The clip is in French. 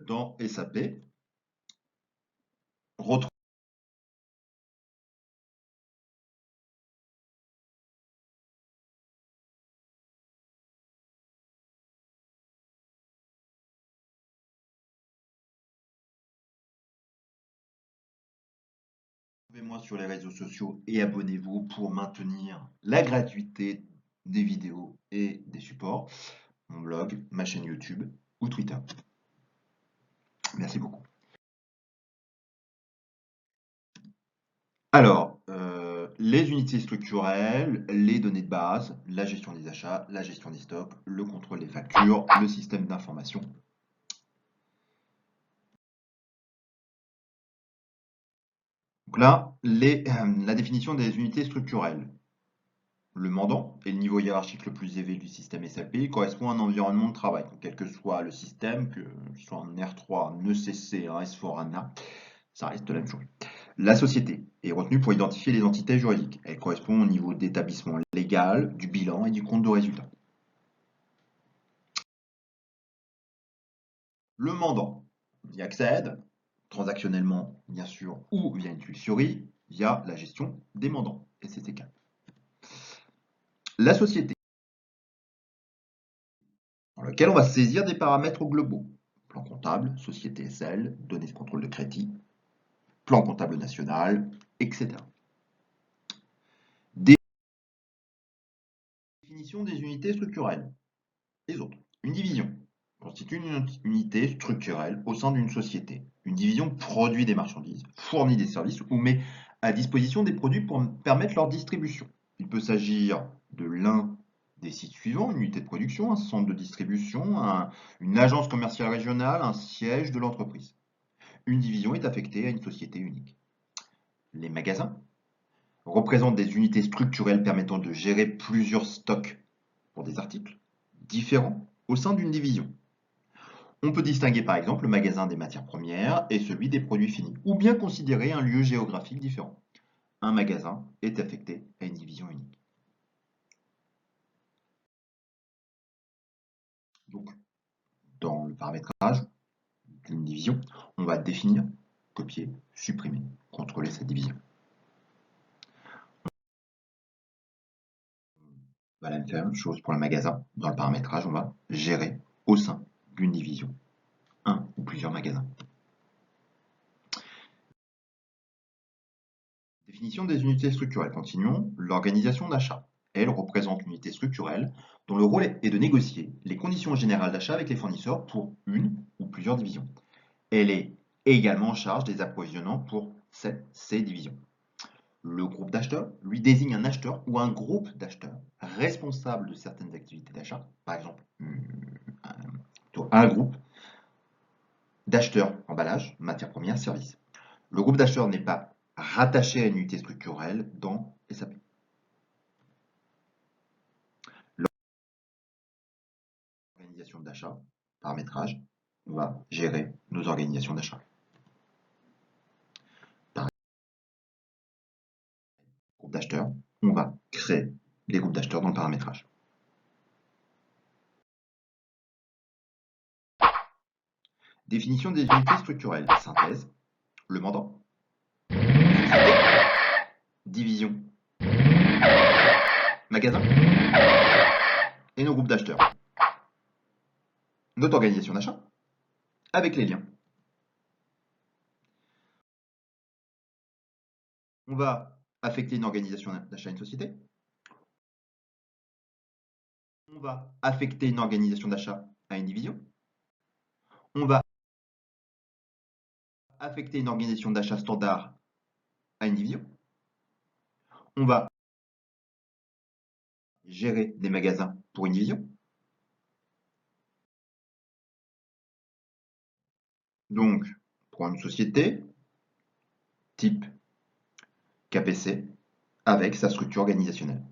Dans SAP, retrouvez-moi sur les réseaux sociaux et abonnez-vous pour maintenir la gratuité des vidéos et des supports, mon blog, ma chaîne YouTube ou Twitter. Merci beaucoup. Alors, les unités structurelles, les données de base, la gestion des achats, la gestion des stocks, le contrôle des factures, le système d'information. Donc là, la définition des unités structurelles. Le mandant est le niveau hiérarchique le plus élevé du système SAP, correspond à un environnement de travail. Donc, quel que soit le système, que ce soit un R3, un ECC, un S4HANA, ça reste la même chose. La société est retenue pour identifier les entités juridiques. Elle correspond au niveau d'établissement légal, du bilan et du compte de résultat. Le mandant y accède, transactionnellement bien sûr, ou via une fiduciarie, via la gestion des mandants, SCCK. La société, dans laquelle on va saisir des paramètres globaux. Plan comptable, société SL, données de contrôle de crédit, plan comptable national, etc. Définition des unités structurelles. Les autres. Une division constitue une unité structurelle au sein d'une société. Une division produit des marchandises, fournit des services ou met à disposition des produits pour permettre leur distribution. Il peut s'agir de l'un des sites suivants, une unité de production, un centre de distribution, une agence commerciale régionale, un siège de l'entreprise. Une division est affectée à une société unique. Les magasins représentent des unités structurelles permettant de gérer plusieurs stocks pour des articles différents au sein d'une division. On peut distinguer par exemple le magasin des matières premières et celui des produits finis, ou bien considérer un lieu géographique différent. Un magasin est affecté à une division unique. Donc, dans le paramétrage d'une division, on va définir, copier, supprimer, contrôler cette division. On va la même chose pour le magasin. Dans le paramétrage, on va gérer au sein d'une division un ou plusieurs magasins. Définition des unités structurelles. Continuons. L'organisation d'achat. Elle représente une unité structurelle dont le rôle est de négocier les conditions générales d'achat avec les fournisseurs pour une ou plusieurs divisions. Elle est également en charge des approvisionnements pour ces divisions. Le groupe d'acheteurs lui désigne un acheteur ou un groupe d'acheteurs responsable de certaines activités d'achat, par exemple un groupe d'acheteurs emballage, matières premières, services. Le groupe d'acheteurs n'est pas rattaché à une unité structurelle dans SAP. L'organisation d'achat, paramétrage, on va gérer nos organisations d'achat. Groupe d'acheteurs, on va créer des groupes d'acheteurs dans le paramétrage. Définition des unités structurelles. Synthèse, le mandant, division, magasin et nos groupes d'acheteurs. Notre organisation d'achat avec les liens. On va affecter une organisation d'achat à une société. On va affecter une organisation d'achat à une division. On va affecter une organisation d'achat standard à une division. On va gérer des magasins pour une division. Donc, pour une société type KPC avec sa structure organisationnelle.